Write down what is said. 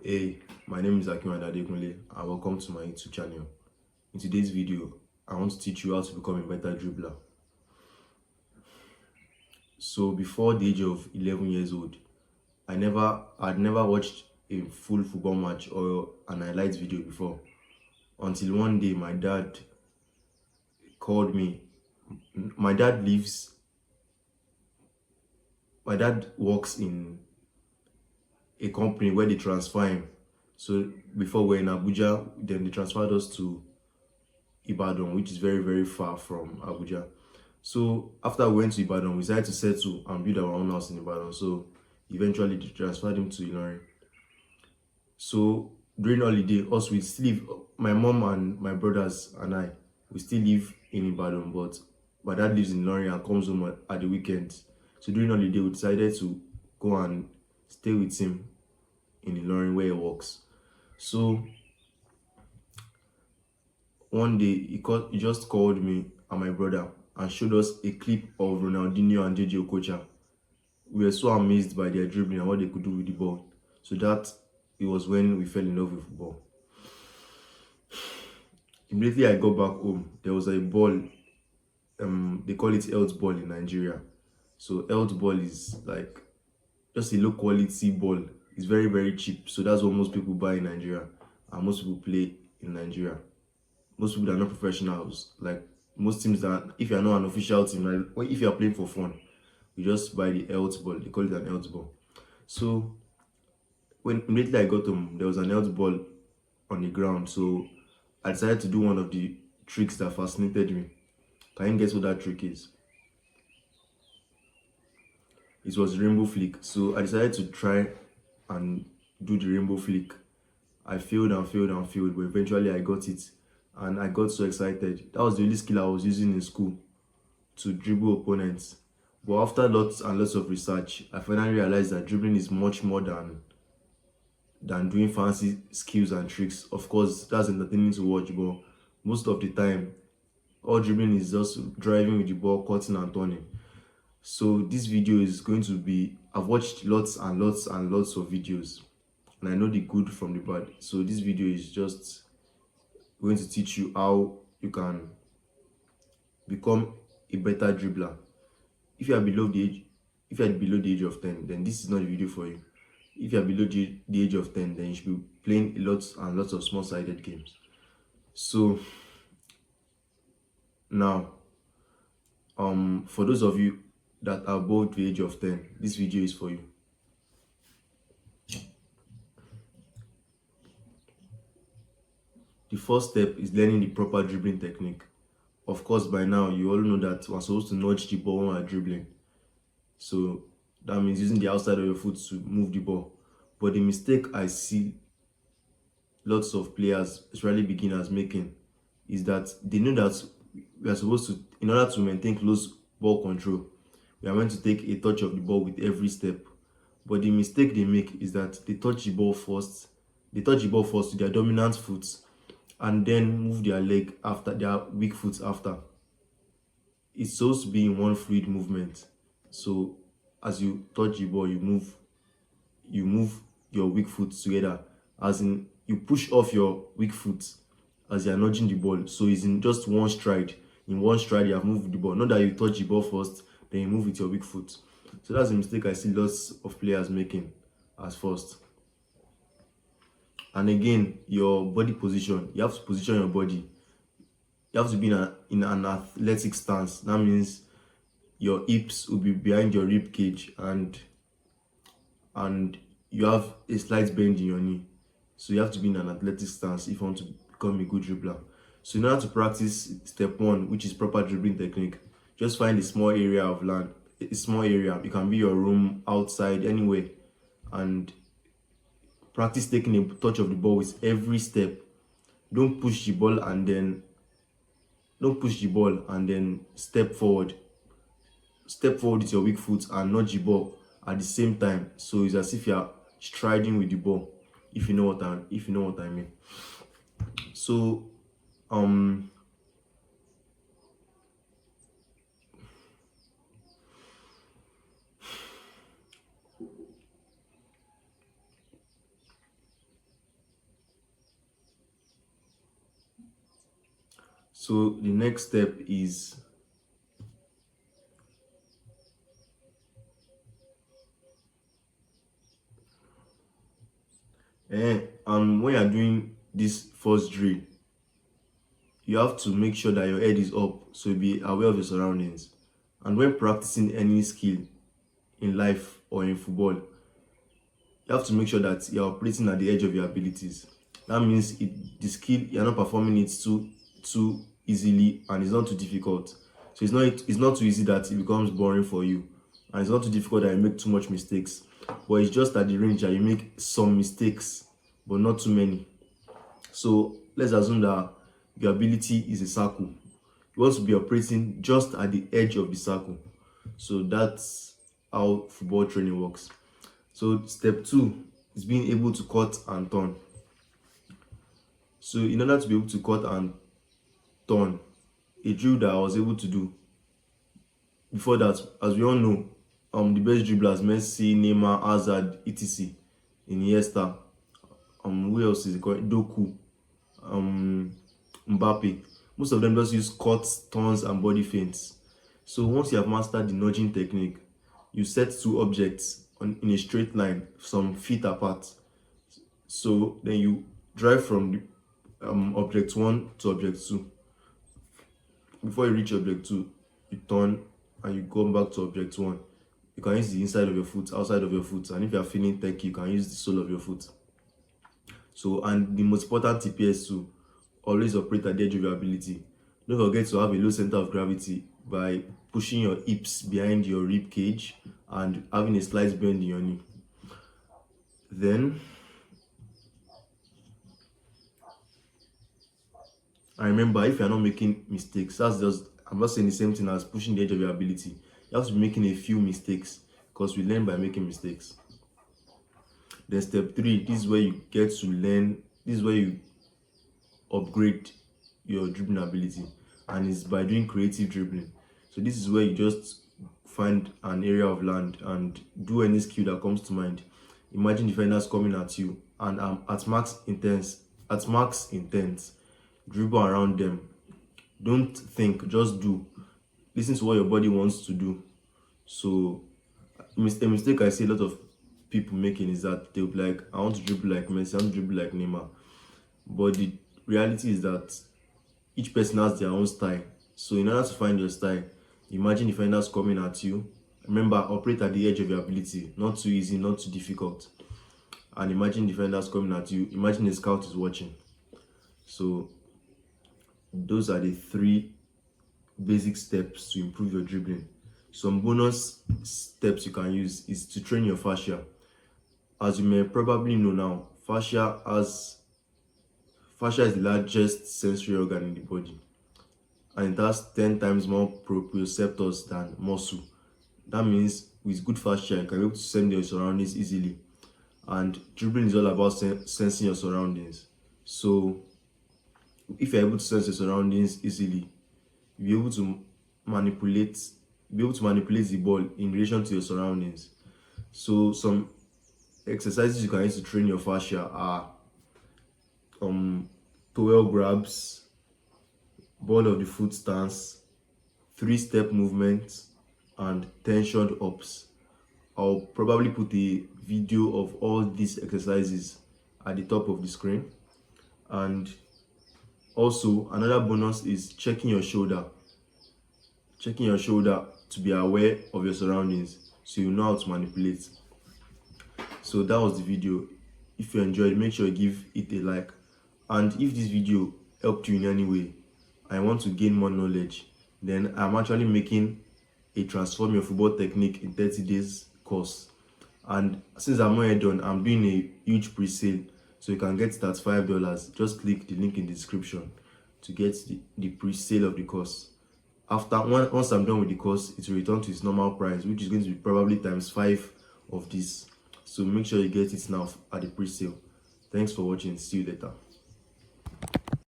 Hey, my name is Akim Adekunle and welcome to my YouTube channel. In today's video, I want to teach you how to become a better dribbler. So before the age of 11 years old, I'd never watched a full football match or an highlights video before. Until one day my dad called me. My dad lives, my dad works in a company where they transfer him. So before we're in Abuja, then they transferred us to Ibadan, which is very, very far from Abuja. So after we went to Ibadan, we decided to settle and build our own house in Ibadan. So eventually they transferred him to Ilorin. So during holiday, us we still live, my mom and my brothers and I, we still live in Ibadan, but my dad lives in Ilorin and comes home at the weekends. So during holiday, we decided to go and stay with him in Ilorin where he works. So one day he just called me and my brother and showed us a clip of Ronaldinho and JJ Okocha. We were so amazed by their dribbling and what they could do with the ball. So that it was when we fell in love with football. Immediately I got back home, there was a ball, they call it health ball in Nigeria. So health ball is like just a low quality ball. It's very, very cheap. So that's what most people buy in Nigeria and most people play in Nigeria. Most people that are not professionals, like most teams that, if you are not an official team, like, or if you are playing for fun, you just buy the health ball. They call it an health ball. So when immediately I got home, there was an health ball on the ground. So I decided to do one of the tricks that fascinated me. Can you guess what that trick is? It was rainbow flick. So I decided to try and do the rainbow flick. I failed and failed and failed, but eventually I got it. And I got so excited. That was the only skill I was using in school, to dribble opponents. But after lots and lots of research, I finally realized that dribbling is much more than doing fancy skills and tricks. Of course, that's entertaining to watch, but most of the time, all dribbling is just driving with the ball, cutting and turning. So this video is going to be, I've watched lots and lots and lots of videos, and I know the good from the bad. So this video is just going to teach you how you can become a better dribbler. If you are below the age, if you are below the age of 10, then this is not the video for you. If you are below the age of 10, then you should be playing lots and lots of small-sided games. So now, for those of you that are above the age of 10, this video is for you. The first step is learning the proper dribbling technique. Of course, by now you all know that we're supposed to nudge the ball when we're dribbling. So that means using the outside of your foot to move the ball. But the mistake I see lots of players, especially beginners, making is that they know that we are supposed to, in order to maintain close ball control, we are meant to take a touch of the ball with every step. But the mistake they make is that they touch the ball first. They touch the ball first with their dominant foot and then move their leg after, their weak foot after. It's supposed to be in one fluid movement. So as you touch the ball, you move your weak foot together, as in you push off your weak foot as you're nudging the ball. So it's in just one stride. In one stride, you have moved the ball. Not that you touch the ball first, then you move with your weak foot. So that's a mistake I see lots of players making as first. And again, your body position. You have to position your body. You have to be in an athletic stance. That means your hips will be behind your rib cage and you have a slight bend in your knee. So you have to be in an athletic stance if you want to become a good dribbler. So in order to practice step 1, which is proper dribbling technique, just find a small area of land, a small area. It can be your room, outside, anywhere, and practice taking a touch of the ball with every step. Don't push the ball and then step forward. Step forward with your weak foot and nudge the ball at the same time. So it's as if you are striding with the ball, if you know what I mean. So So the next step is when you're doing this first drill, you have to make sure that your head is up, so be aware of your surroundings. And when practicing any skill in life or in football, you have to make sure that you're operating at the edge of your abilities. That means the skill, you're not performing it too easily, and it's not too difficult. So it's not too easy that it becomes boring for you, and it's not too difficult that you make too much mistakes. But it's just at the range that you make some mistakes, but not too many. So let's assume that your ability is a circle. You want to be operating just at the edge of the circle. So that's how football training works. So step 2 is being able to cut and turn. So in order to be able to cut and turn, a drill that I was able to do before that, as we all know, the best dribblers, Messi, Neymar, Hazard, etc. Iniesta, who else is it called? Doku, Mbappe. Most of them just use cuts, turns, and body feints. So once you have mastered the nudging technique, you set two objects in a straight line, some feet apart. So then you drive from the, object 1 to object 2. Before you reach object 2, you turn and you go back to object 1. You can use the inside of your foot, outside of your foot, and if you are feeling techy, you can use the sole of your foot. So, and the most important TPS too, always operate at the edge of your ability. Don't forget to have a low center of gravity by pushing your hips behind your rib cage and having a slight bend in your knee. Then, and remember, if you're not making mistakes, I'm not saying the same thing as pushing the edge of your ability. You have to be making a few mistakes, because we learn by making mistakes. Then step 3, this is where you get to learn, this is where you upgrade your dribbling ability, and it's by doing creative dribbling. So this is where you just find an area of land and do any skill that comes to mind. Imagine defenders coming at you, and at max intent, dribble around them. Don't think, just do. Listen to what your body wants to do. So a mistake I see a lot of people making is that they'll be like, I want to dribble like Messi, I want to dribble like Neymar. But the reality is that each person has their own style. So in order to find your style, imagine defenders coming at you. Remember, operate at the edge of your ability. Not too easy, not too difficult. And imagine defenders coming at you. Imagine a scout is watching. So those are the 3 basic steps to improve your dribbling. Some bonus steps you can use is to train your fascia. As you may probably know now, fascia is the largest sensory organ in the body, and it has 10 times more proprioceptors than muscle. That means with good fascia, you can be able to sense your surroundings easily. And dribbling is all about sensing your surroundings. So if you're able to sense your surroundings easily, you'll be able to manipulate the ball in relation to your surroundings. So some exercises you can use to train your fascia are towel grabs, ball of the foot stance, 3-step movements, and tension ups. I'll probably put a video of all these exercises at the top of the screen. And also another bonus is checking your shoulder to be aware of your surroundings, so you know how to manipulate. So that was the video. If you enjoyed, make sure you give it a like, and if this video helped you in any way, I want to gain more knowledge, then I'm actually making a Transform Your Football Technique in 30 Days course. And since I'm not yet done, I'm doing a huge pre-sale, so you can get it at $5. Just click the link in the description to get the pre-sale of the course. Once I'm done with the course, it will return to its normal price, which is going to be probably times 5 of this. So make sure you get it now at the pre-sale. Thanks for watching. See you later.